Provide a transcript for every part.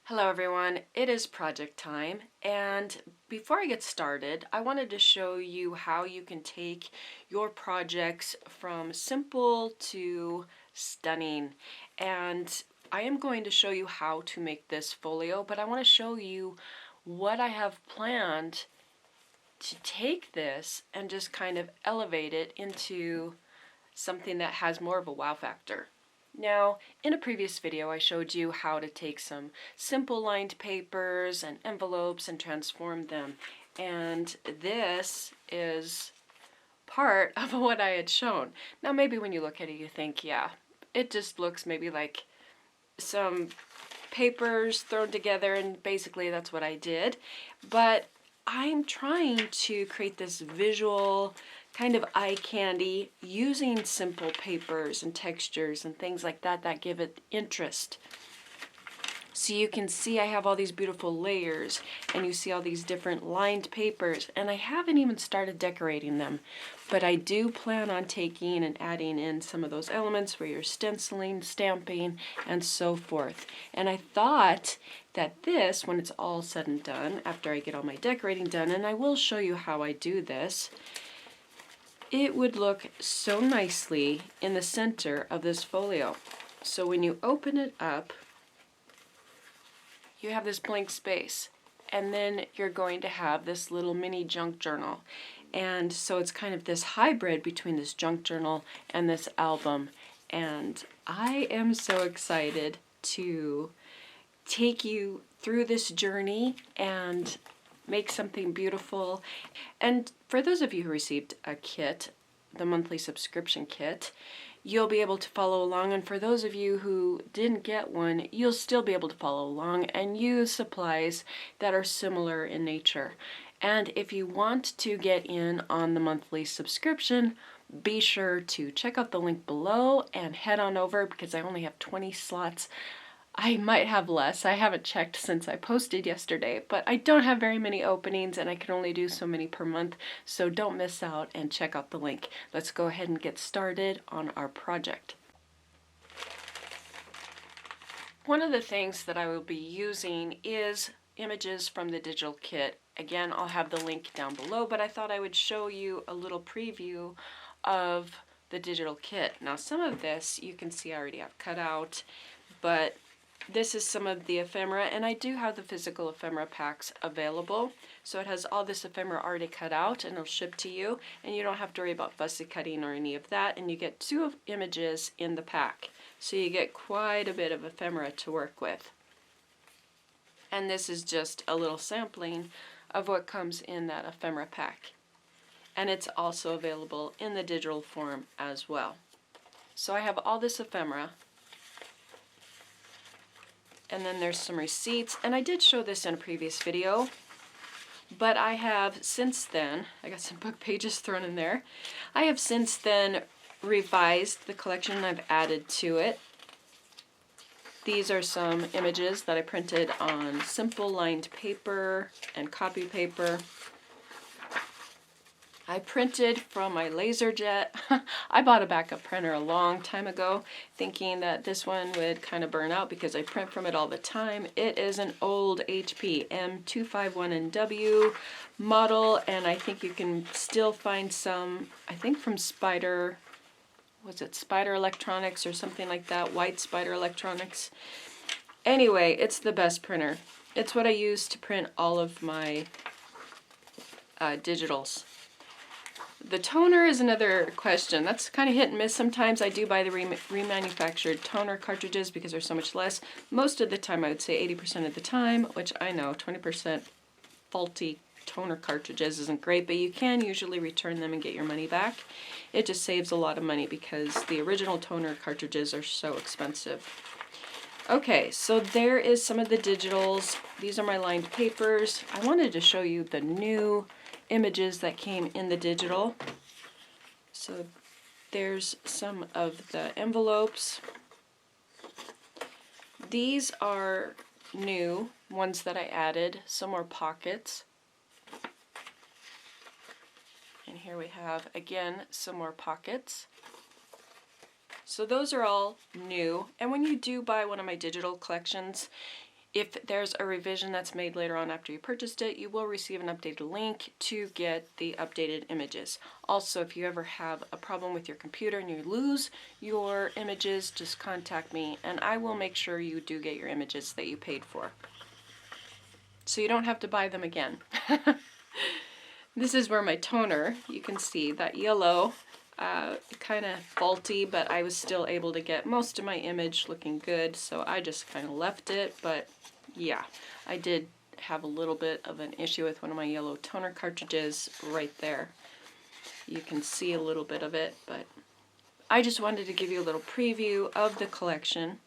Hello everyone, it is project time, and before I get started, I wanted to show you how you can take your projects from simple to stunning. And I am going to show you how to make this folio, but I want to show you what I have planned to take this and just kind of elevate it into something that has more of a wow factor. Now, in a previous video, I showed you how to take some simple lined papers and envelopes and transform them. And this is part of what I had shown. Now, maybe when you look at it, you think, yeah, it just looks maybe like some papers thrown together, and basically that's what I did. But I'm trying to create this visual kind of eye candy using simple papers and textures and things like that that give it interest. So you can see I have all these beautiful layers, and you see all these different lined papers, and I haven't even started decorating them, but I do plan on taking and adding in some of those elements where you're stenciling, stamping, and so forth. And I thought that this, when it's all said and done, after I get all my decorating done, and I will show you how I do this, it would look so nicely in the center of this folio. So when you open it up, you have this blank space, and then you're going to have this little mini junk journal. And so it's kind of this hybrid between this junk journal and this album. And I am so excited to take you through this journey and make something beautiful. And for those of you who received a kit, the monthly subscription kit, you'll be able to follow along, and for those of you who didn't get one, you'll still be able to follow along and use supplies that are similar in nature. And if you want to get in on the monthly subscription, be sure to check out the link below and head on over, because I only have 20 slots. I might have less. I haven't checked since I posted yesterday, but I don't have very many openings and I can only do so many per month, so don't miss out and check out the link. Let's go ahead and get started on our project. One of the things that I will be using is images from the digital kit. Again, I'll have the link down below, but I thought I would show you a little preview of the digital kit. Now, some of this you can see I already have cut out, but this is some of the ephemera, and I do have the physical ephemera packs available. So it has all this ephemera already cut out, and it'll ship to you, and you don't have to worry about fussy cutting or any of that, and you get 2 images in the pack. So you get quite a bit of ephemera to work with. And this is just a little sampling of what comes in that ephemera pack. And it's also available in the digital form as well. So I have all this ephemera. And then there's some receipts, and I did show this in a previous video, but I have since then, I got some book pages thrown in there, I have since then revised the collection and I've added to it. These are some images that I printed on simple lined paper and copy paper. I printed from my LaserJet. I bought a backup printer a long time ago, thinking that this one would kind of burn out because I print from it all the time. It is an old HP M251NW model, and I think you can still find some, I think from Spider, was it Spider Electronics or something like that, White Spider Electronics. Anyway, it's the best printer. It's what I use to print all of my digitals. The toner is another question. That's kind of hit and miss. Sometimes I do buy the remanufactured toner cartridges because they're so much less. Most of the time, I would say 80% of the time, which I know 20% faulty toner cartridges isn't great, but you can usually return them and get your money back. It just saves a lot of money because the original toner cartridges are so expensive. Okay, so there is some of the digitals. These are my lined papers. I wanted to show you the new images that came in the digital. So there's some of the envelopes. These are new ones that I added, some more pockets. And here we have, again, some more pockets. So those are all new. And when you do buy one of my digital collections, if there's a revision that's made later on after you purchased it, you will receive an updated link to get the updated images. Also, if you ever have a problem with your computer and you lose your images, just contact me and I will make sure you do get your images that you paid for, so you don't have to buy them again. This is where my toner, you can see that yellow, kind of faulty, but I was still able to get most of my image looking good, so I just kind of left it. But yeah, I did have a little bit of an issue with one of my yellow toner cartridges right there. You can see a little bit of it, but I just wanted to give you a little preview of the collection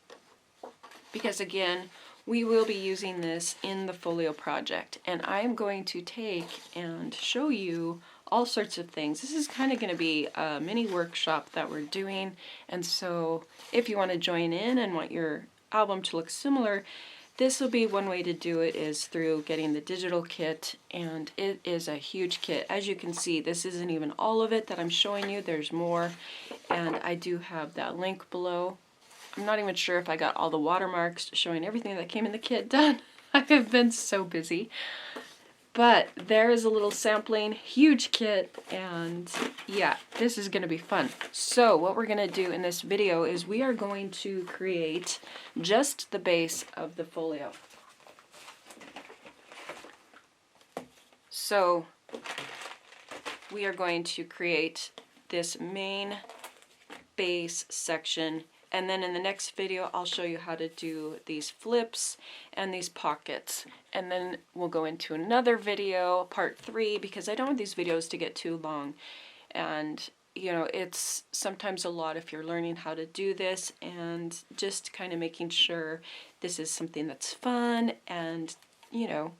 because, again, we will be using this in the Folio project, and I'm going to take and show you all sorts of things. This is kind of going to be a mini workshop that we're doing, and so if you want to join in and want your album to look similar, this will be one way to do it, is through getting the digital kit, and it is a huge kit. As you can see, this isn't even all of it that I'm showing you. There's more, and I do have that link below. I'm not even sure if I got all the watermarks showing everything that came in the kit done. I have been so busy. But there is a little sampling, huge kit, and yeah, this is going to be fun. So what we're going to do in this video is we are going to create just the base of the folio. So we are going to create this main base section, and then in the next video I'll show you how to do these flips and these pockets, and then we'll go into another video, part 3, because I don't want these videos to get too long, and you know, it's sometimes a lot if you're learning how to do this, and just kind of making sure this is something that's fun and, you know,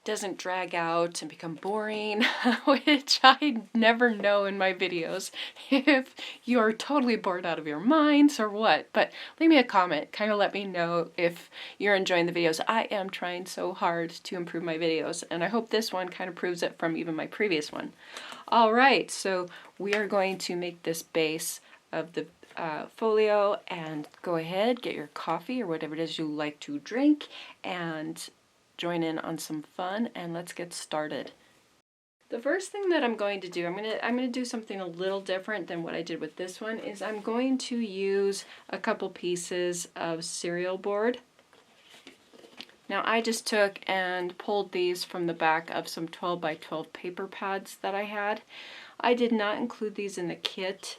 doesn't drag out and become boring, which I never know in my videos if you're totally bored out of your minds or what. But leave me a comment, kind of let me know if you're enjoying the videos. I am trying so hard to improve my videos, and I hope this one kind of proves it from even my previous one. Alright, so we are going to make this base of the folio, and go ahead, get your coffee or whatever it is you like to drink, and join in on some fun, and let's get started. The first thing that I'm going to do, I'm going to do something a little different than what I did with this one, is I'm going to use a couple pieces of cereal board. Now I just took and pulled these from the back of some 12 by 12 paper pads that I had. I did not include these in the kit.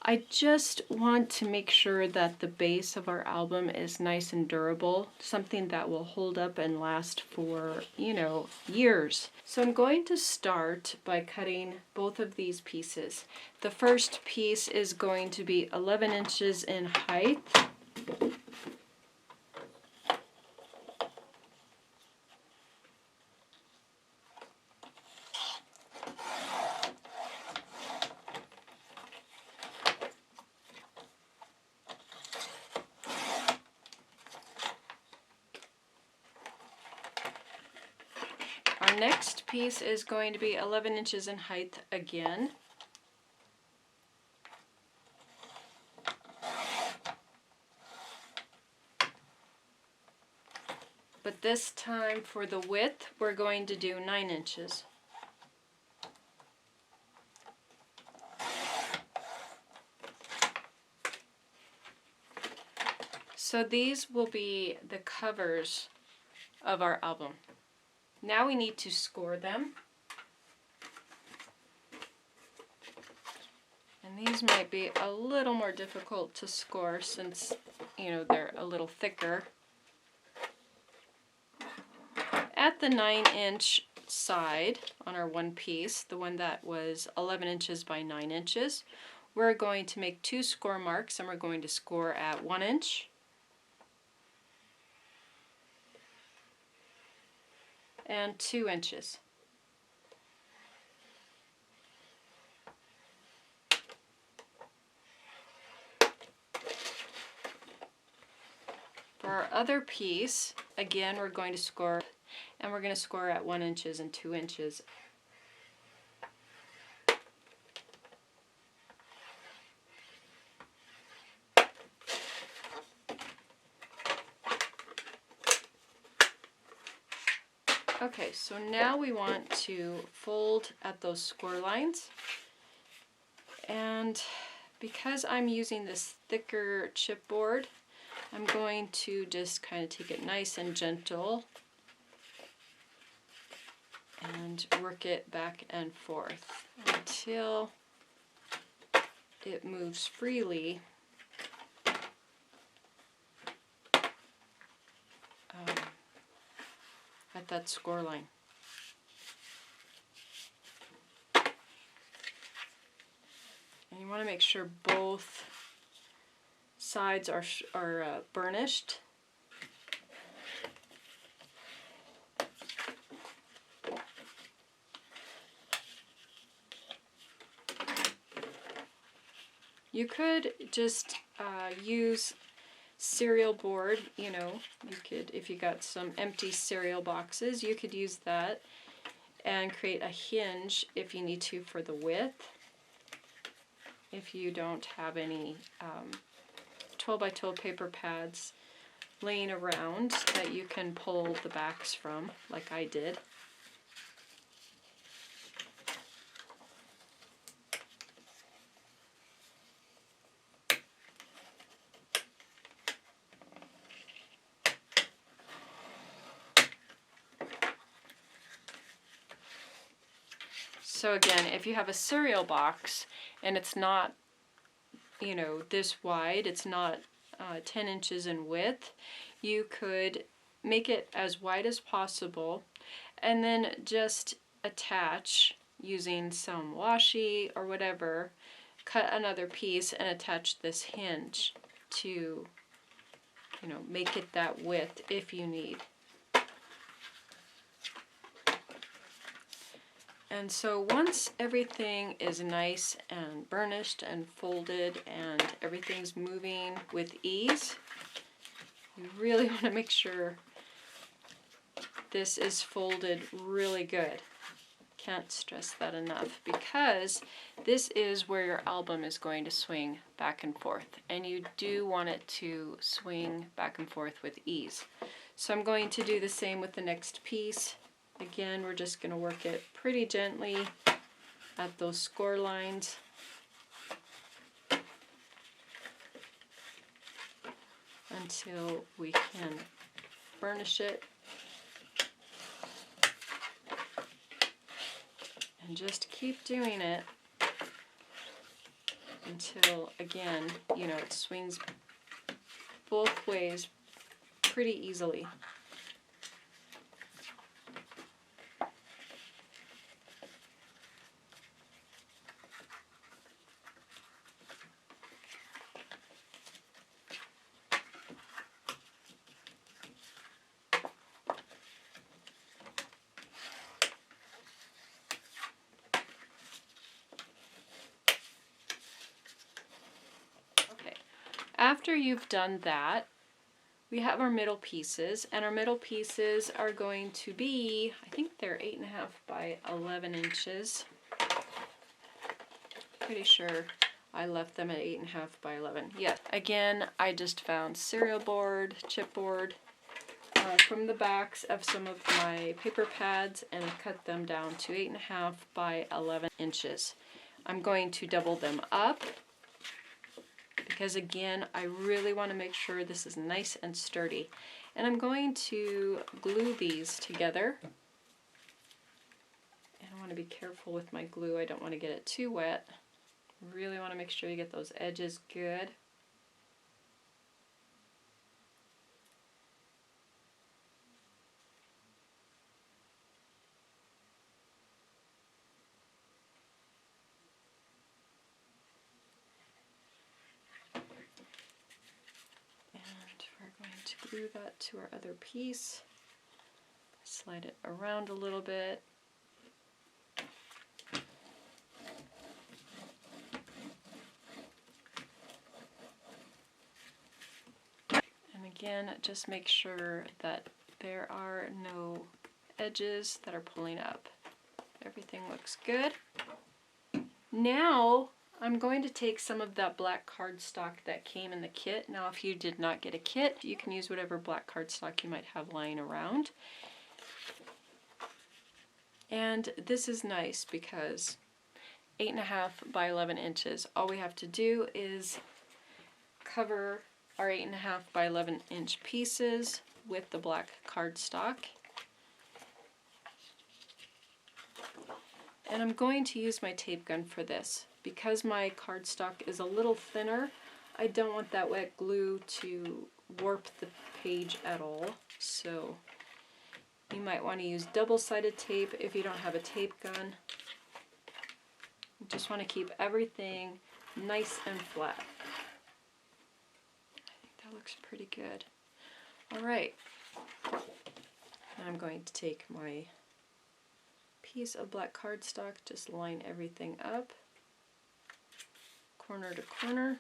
I just want to make sure that the base of our album is nice and durable, something that will hold up and last for, you know, years. So I'm going to start by cutting both of these pieces. The first piece is going to be 11 inches in height. Our next piece is going to be 11 inches in height again. But this time for the width, we're going to do 9 inches. So these will be the covers of our album. Now we need to score them. And these might be a little more difficult to score since, you know, they're a little thicker. At the 9-inch side on our one piece, the one that was 11 inches by 9 inches, we're going to make 2 score marks, and we're going to score at 1 inch. And 2 inches. For our other piece, again, we're going to score, and we're going to score at 1 inch and 2 inches. Okay, so now we want to fold at those score lines. And because I'm using this thicker chipboard, I'm going to just kind of take it nice and gentle and work it back and forth until it moves freely at that score line. And you want to make sure both sides are burnished. You could just use cereal board, you know, you could, if you got some empty cereal boxes, you could use that and create a hinge if you need to for the width. If you don't have any 12 by 12 paper pads laying around that you can pull the backs from, like I did. So again, if you have a cereal box and it's not, you know, this wide, it's not 10 inches in width, you could make it as wide as possible and then just attach using some washi or whatever, cut another piece and attach this hinge to, you know, make it that width if you need. And so once everything is nice and burnished and folded and everything's moving with ease, you really want to make sure this is folded really good. Can't stress that enough, because this is where your album is going to swing back and forth, and you do want it to swing back and forth with ease. So I'm going to do the same with the next piece. Again, we're just going to work it pretty gently at those score lines. Until we can burnish it. And just keep doing it until, again, you know, it swings both ways pretty easily. After you've done that, we have our middle pieces, and our middle pieces are going to be, I think they're 8.5 by 11 inches. Pretty sure I left them at 8.5 by 11. Yeah, again, I just found cereal board, chipboard from the backs of some of my paper pads and cut them down to 8.5 by 11 inches. I'm going to double them up, because again, I really want to make sure this is nice and sturdy. And I'm going to glue these together. And I want to be careful with my glue. I don't want to get it too wet. Really want to make sure you get those edges good. To glue that to our other piece, slide it around a little bit. And again, just make sure that there are no edges that are pulling up. Everything looks good. Now I'm going to take some of that black cardstock that came in the kit. Now if you did not get a kit, you can use whatever black cardstock you might have lying around. And this is nice because 8.5 by 11 inches. All we have to do is cover our 8.5 by 11 inch pieces with the black cardstock. And I'm going to use my tape gun for this. Because my cardstock is a little thinner, I don't want that wet glue to warp the page at all. So you might want to use double-sided tape if you don't have a tape gun. You just want to keep everything nice and flat. I think that looks pretty good. Alright, I'm going to take my piece of black cardstock, just line everything up, corner to corner.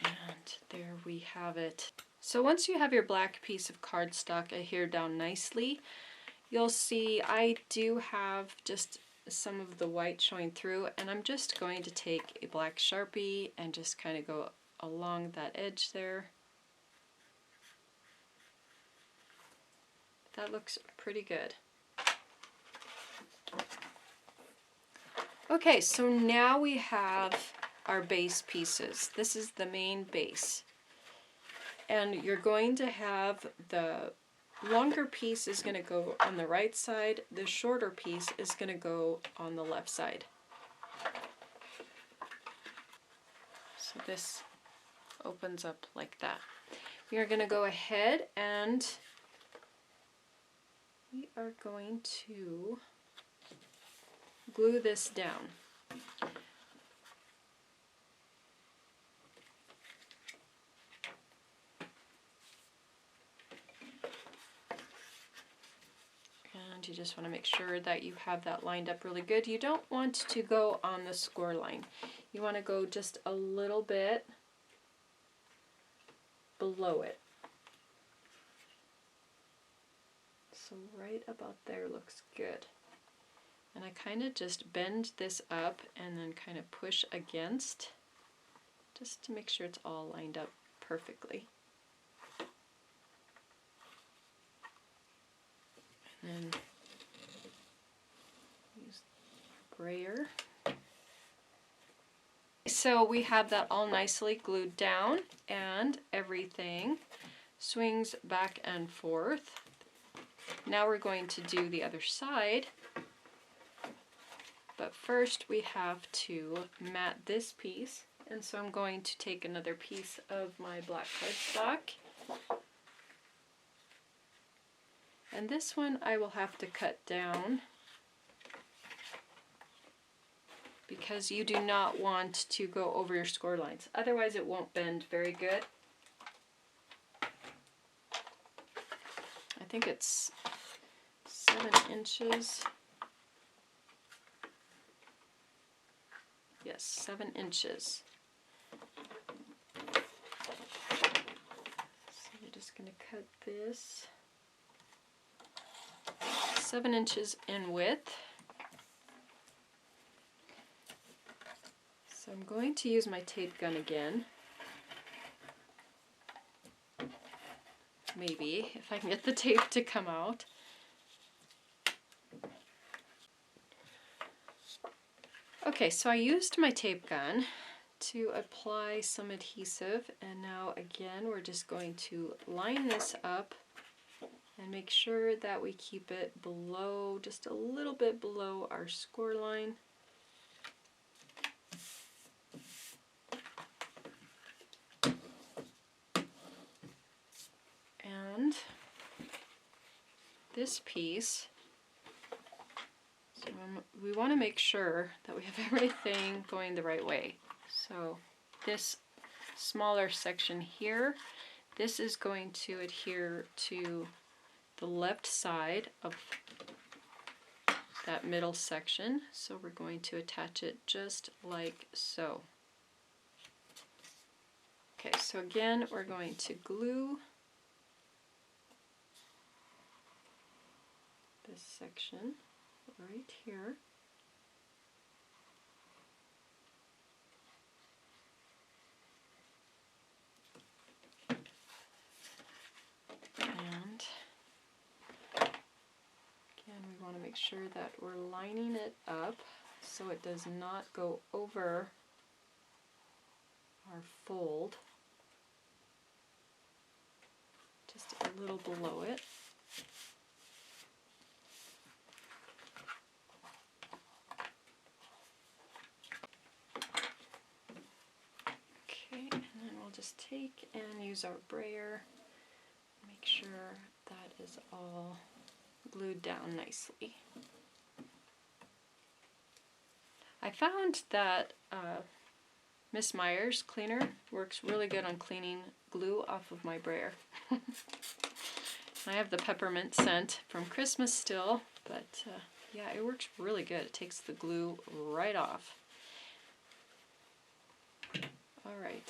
And there we have it. So once you have your black piece of cardstock adhered down nicely, you'll see I do have just some of the white showing through, and I'm just going to take a black Sharpie and just kind of go along that edge there. That looks pretty good. Okay, so now we have our base pieces. This is the main base. And you're going to have the longer piece is going to go on the right side, the shorter piece is going to go on the left side. So this opens up like that. We are going to go ahead and we are going to glue this down. And you just want to make sure that you have that lined up really good. You don't want to go on the score line. You want to go just a little bit below it. So right about there looks good. And I kind of just bend this up and then kind of push against, just to make sure it's all lined up perfectly. And then use the brayer. So we have that all nicely glued down and everything swings back and forth. Now we're going to do the other side, but first we have to mat this piece, and so I'm going to take another piece of my black cardstock, and this one I will have to cut down because you do not want to go over your score lines, otherwise it won't bend very good. I think it's 7 inches. Yes, 7 inches. So we're just going to cut this 7 inches in width. So I'm going to use my tape gun again. Maybe, if I can get the tape to come out. Okay, so I used my tape gun to apply some adhesive, and now again we're just going to line this up and make sure that we keep it below, just a little bit below our score line. And this piece, so we want to make sure that we have everything going the right way. So this smaller section here, this is going to adhere to the left side of that middle section. So we're going to attach it just like so. Okay, so again, we're going to glue this section right here. make sure that we're lining it up so it does not go over our fold, just a little below it. Okay, and then we'll just take and use our brayer, make sure that is all glued down nicely. I found that Miss Meyer's cleaner works really good on cleaning glue off of my brayer. I have the peppermint scent from Christmas still, but yeah, it works really good. It takes the glue right off. All right.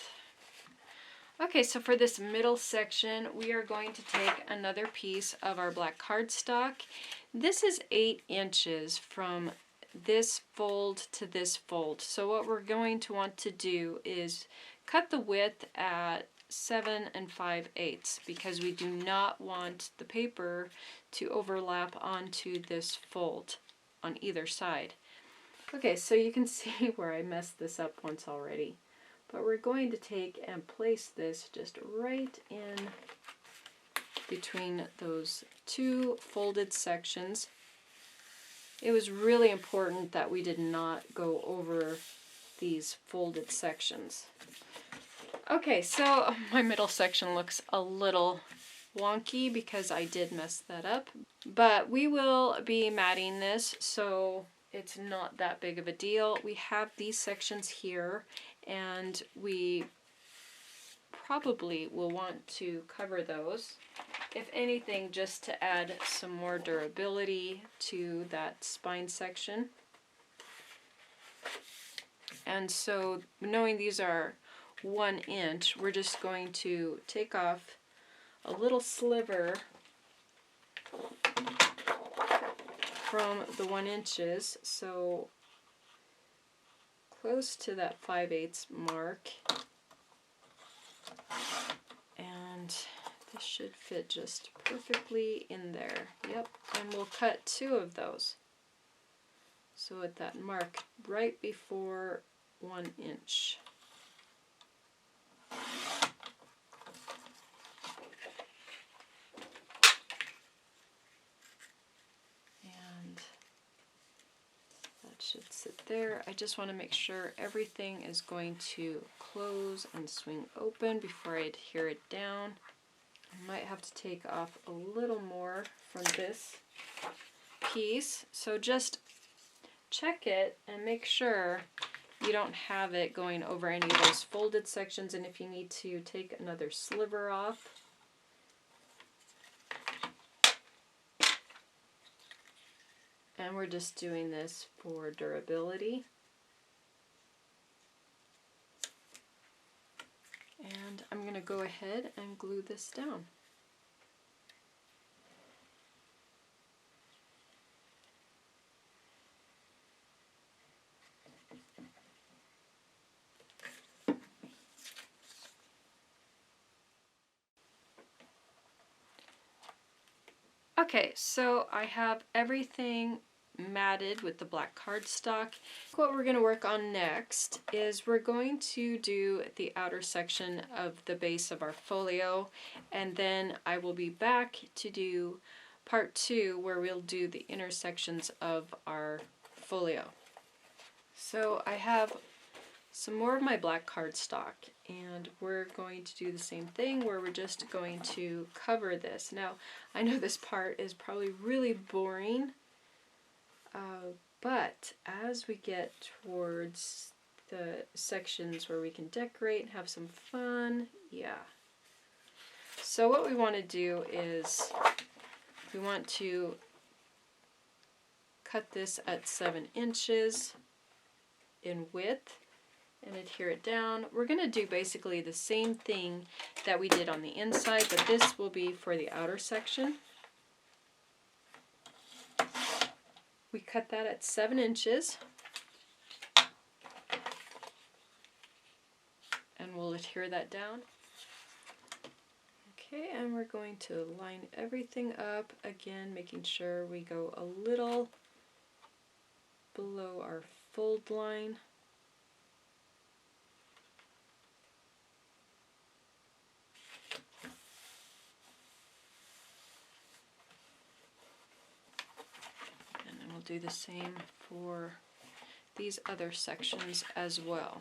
Okay, so for this middle section, we are going to take another piece of our black cardstock. This is 8 inches from this fold to this fold. So what we're going to want to do is cut the width at 7 5/8 because we do not want the paper to overlap onto this fold on either side. Okay, so you can see where I messed this up once already. But we're going to take and place this just right in between those two folded sections. It was really important that we did not go over these folded sections. Okay, so my middle section looks a little wonky because I did mess that up. But we will be matting this, so it's not that big of a deal. We have these sections here, and we probably will want to cover those, if anything, just to add some more durability to that spine section. And so, knowing these are 1 inch, we're just going to take off a little sliver from the 1 inches, so close to that 5/8 mark, and this should fit just perfectly in there. Yep, and we'll cut 2 of those. So at that mark right before 1 inch. Should sit there. I just want to make sure everything is going to close and swing open before I adhere it down. I might have to take off a little more from this piece, so just check it and make sure you don't have it going over any of those folded sections, and if you need to take another sliver off. And we're just doing this for durability. And I'm going to go ahead and glue this down. Okay, so I have everything matted with the black cardstock. What we're going to work on next is we're going to do the outer section of the base of our folio, and then I will be back to do part 2 where we'll do the inner sections of our folio. So I have some more of my black cardstock, and we're going to do the same thing where we're just going to cover this. Now, I know this part is probably really boring, but as we get towards the sections where we can decorate and have some fun, yeah. So what we want to do is we want to cut this at 7 inches in width and adhere it down. We're going to do basically the same thing that we did on the inside, but this will be for the outer section. We cut that at 7 inches, and we'll adhere that down. Okay, and we're going to line everything up again, making sure we go a little below our fold line. And then we'll do the same for these other sections as well.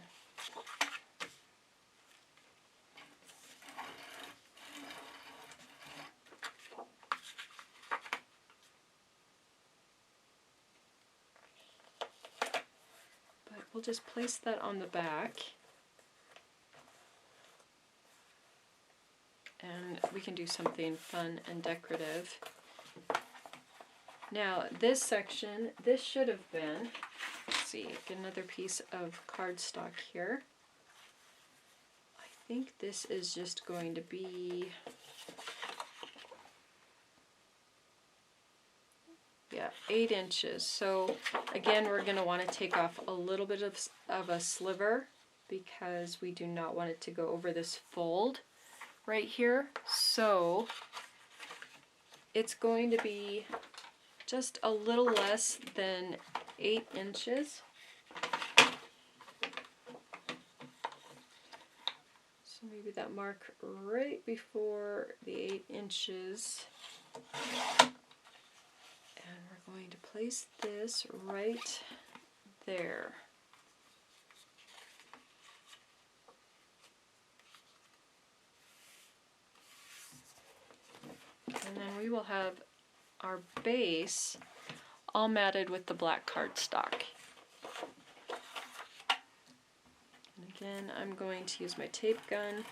But we'll just place that on the back. And we can do something fun and decorative. Now this section, this should have been, let's see, get another piece of cardstock here. I think this is just going to be, yeah, 8 inches. So again, we're going to want to take off a little bit of a sliver because we do not want it to go over this fold right here. So it's going to be just a little less than 8 inches. So maybe that mark right before the 8 inches. And we're going to place this right there. And then we will have our base all matted with the black cardstock. And again, I'm going to use my tape gun.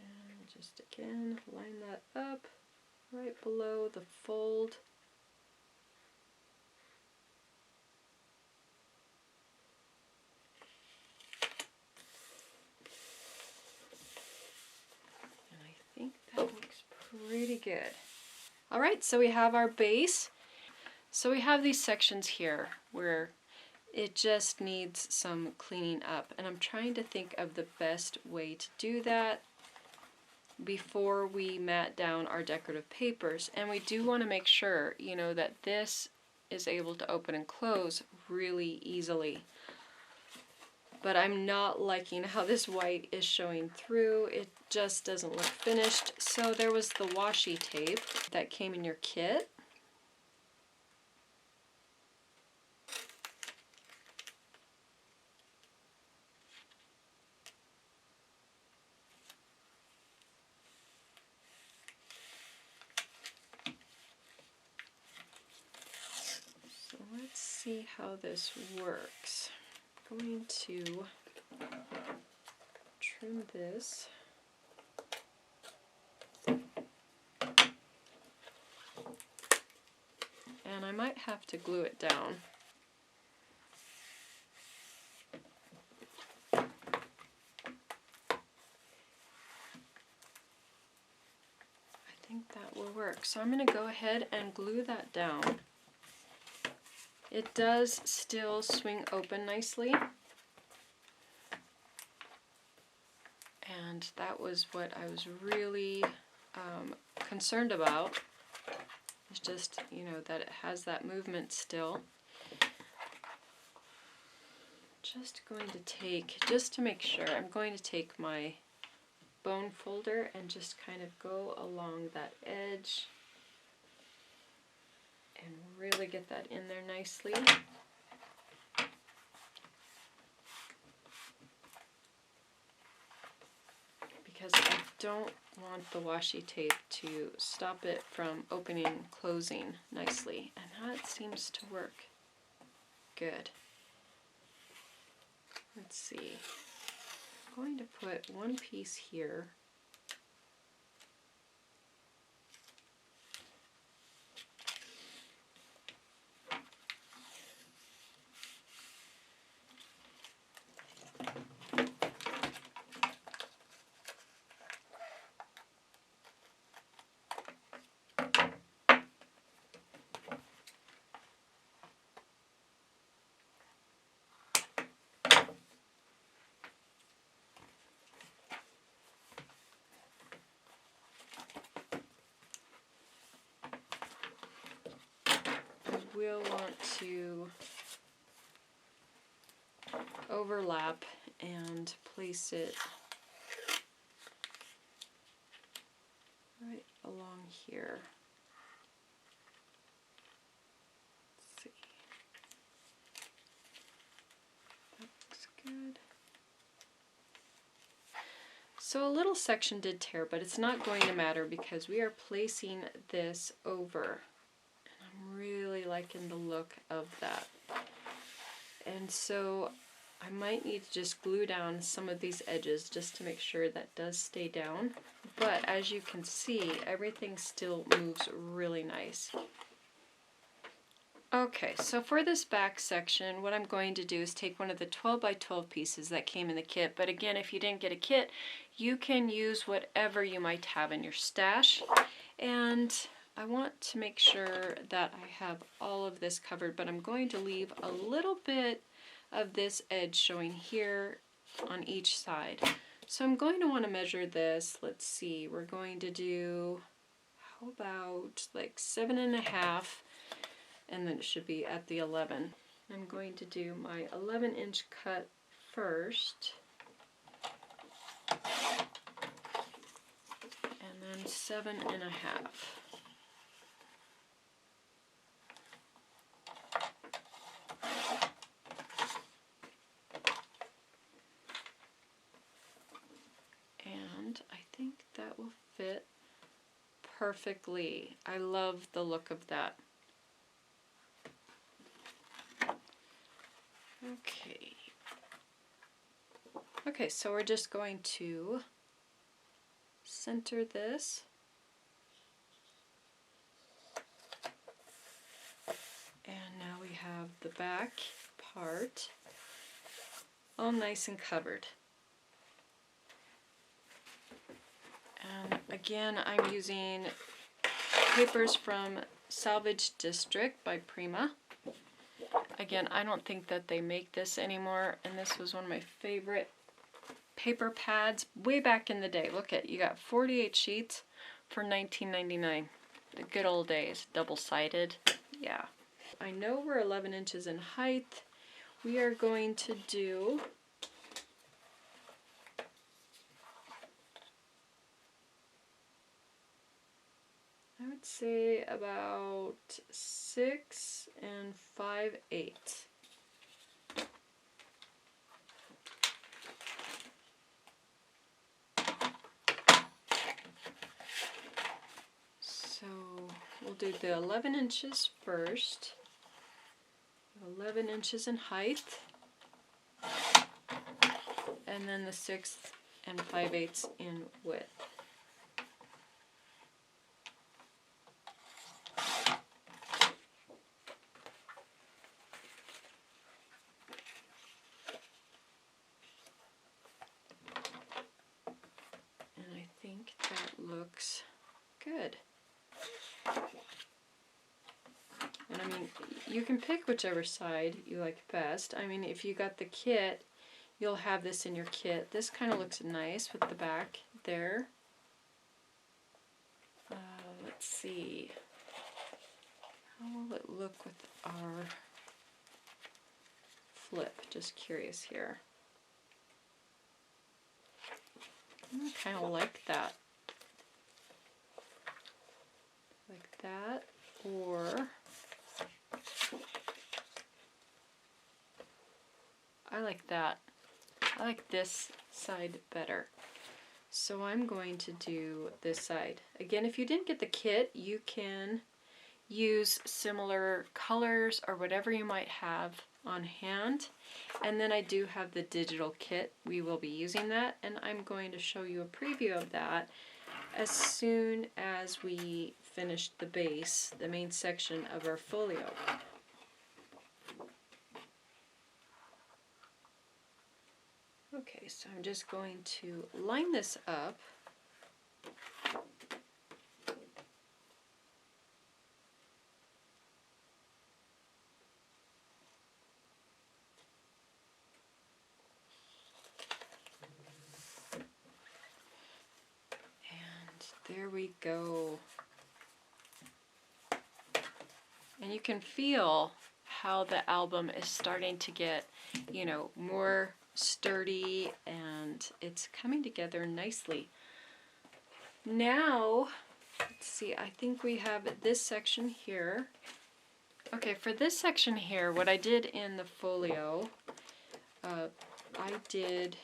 And just again, line that up right below the fold. I think that looks pretty good. Alright, so we have our base. So we have these sections here where it just needs some cleaning up, and I'm trying to think of the best way to do that before we mat down our decorative papers. And we do want to make sure, you know, that this is able to open and close really easily. But I'm not liking how this white is showing through. It just doesn't look finished. So there was the washi tape that came in your kit. So let's see how this works. I'm going to trim this. And I might have to glue it down. I think that will work. So I'm going to go ahead and glue that down. It does still swing open nicely. And that was what I was really concerned about. It's just, you know, that it has that movement still. Just going to take, just to make sure, I'm going to take my bone folder and just kind of go along that edge and really get that in there nicely. Because I don't want the washi tape to stop it from opening and closing nicely. And that seems to work good. Let's see. I'm going to put one piece here. we'll want to overlap and place it right along here. Let's see. That looks good. So a little section did tear, but it's not going to matter because we are placing this over. And I'm really liking the look of that. And so I might need to just glue down some of these edges just to make sure that does stay down. But as you can see, everything still moves really nice. Okay, so for this back section, what I'm going to do is take one of the 12 by 12 pieces that came in the kit. But again, if you didn't get a kit, you can use whatever you might have in your stash. And I want to make sure that I have all of this covered, but I'm going to leave a little bit of this edge showing here on each side. So I'm going to want to measure this. Let's see, we're going to do, how about like 7.5, and then it should be at the 11. I'm going to do my 11-inch cut first, and then 7.5. And I think that will fit perfectly. I love the look of that. Okay. Okay, so we're just going to center this. And now we have the back part all nice and covered. And again, I'm using papers from Salvage District by Prima. Again, I don't think that they make this anymore, and this was one of my favorite paper pads way back in the day. Look at, you got 48 sheets for $19.99. The good old days, double-sided. Yeah. I know we're 11 inches in height. We are going to do I would say about 6 5/8. So we'll do the 11 inches first, 11 inches in height, and then the 6 5/8 in width. I think that looks good. And I mean, you can pick whichever side you like best. I mean, if you got the kit, you'll have this in your kit. This kind of looks nice with the back there. Let's see. How will it look with our flip? Just curious here. I kind of like that. Like that, or I like that. I like this side better. So I'm going to do this side. Again, if you didn't get the kit, you can use similar colors or whatever you might have on hand. And then I do have the digital kit. We will be using that, and I'm going to show you a preview of that as soon as we finish the base, the main section of our folio. Okay, so I'm just going to line this up. And there we go. And you can feel how the album is starting to get, you know, more sturdy, and it's coming together nicely. Now, let's see, I think we have this section here. Okay, for this section here, what I did in the folio, I did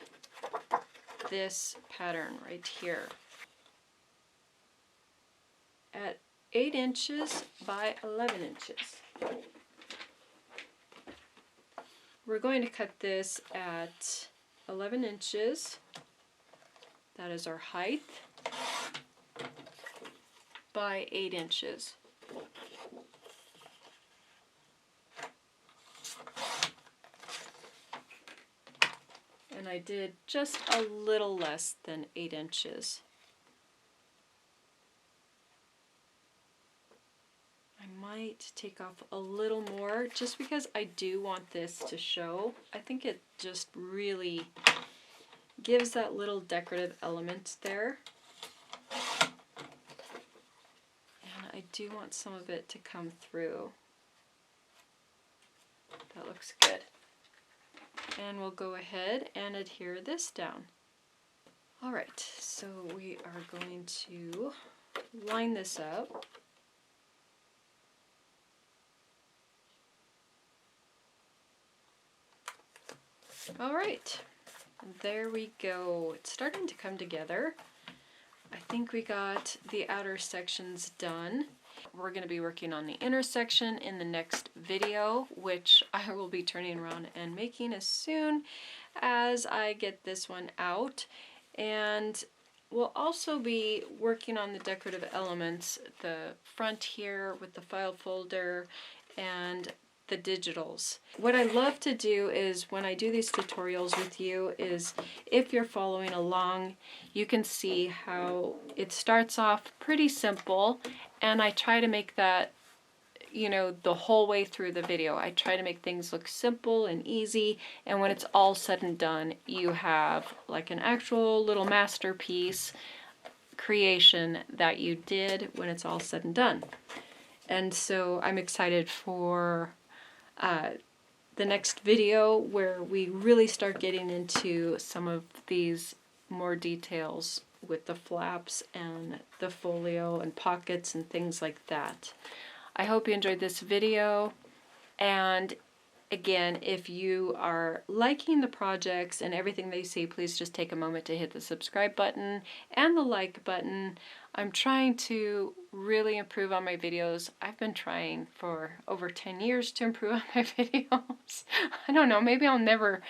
this pattern right here at 8 inches by 11 inches. We're going to cut this at 11 inches. That is our height, by 8 inches. And I did just a little less than 8 inches. I might take off a little more just because I do want this to show. I think it just really gives that little decorative element there. And I do want some of it to come through. That looks good. And we'll go ahead and adhere this down. Alright, so we are going to line this up. Alright, there we go. It's starting to come together. I think we got the outer sections done. We're going to be working on the inner section in the next video, which I will be turning around and making as soon as I get this one out. And we'll also be working on the decorative elements, the front here with the file folder and the digitals. What I love to do is when I do these tutorials with you is if you're following along, you can see how it starts off pretty simple, and I try to make that, you know, the whole way through the video. I try to make things look simple and easy, and when it's all said and done, you have like an actual little masterpiece creation that you did when it's all said and done. And so I'm excited for the next video where we really start getting into some of these more details with the flaps and the folio and pockets and things like that. I hope you enjoyed this video, and again, if you are liking the projects and everything that you see, please just take a moment to hit the subscribe button and the like button. I'm trying to really improve on my videos. I've been trying for over 10 years to improve on my videos. I don't know, maybe I'll never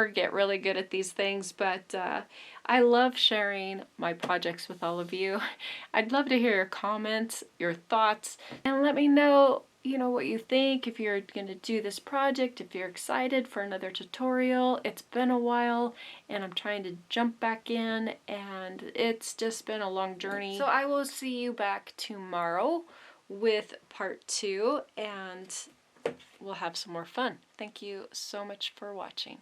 get really good at these things, but I love sharing my projects with all of you. I'd love to hear your comments, your thoughts, and let me know, you know, what you think, if you're going to do this project, if you're excited for another tutorial. It's been a while and I'm trying to jump back in, and it's just been a long journey. So I will see you back tomorrow with part 2, and we'll have some more fun. Thank you so much for watching.